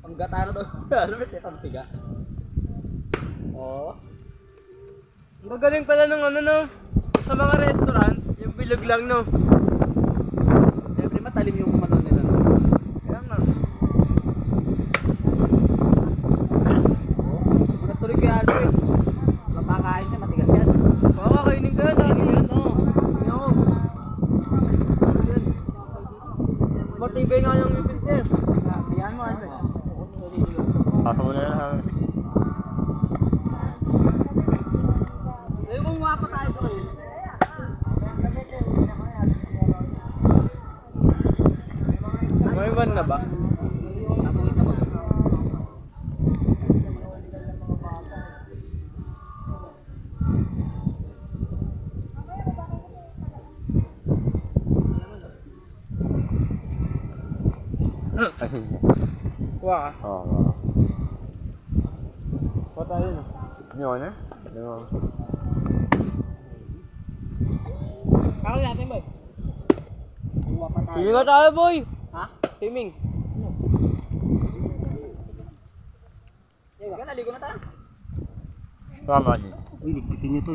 Panggatara daw. Ano ba ito? Pangtiga. Oo. Ang gagaling pala ng ano no, sa mga restaurant, yung bilog lang no. Siyempre matalim yung ano nila. No? Kaya nga. Magatuloy kaya ano eh. Mapakain siya, matigas yan. Baka kainin ka dati. Ano? Ako. Matibay nga yung ipin niya. Siyan mo ano. Pasok mo na yan ha. Eh, kumuha pa tayo doon. May van na ba? Kuha ka. Oo. Kuha tayo no. Yun eh. Yun. Ako natin boy. Kumuha pa tayo. Timing nga tayo boy. Ha? Timing. Teka, naligo na tayo. Tama din. Uy, ligpitin nyo to.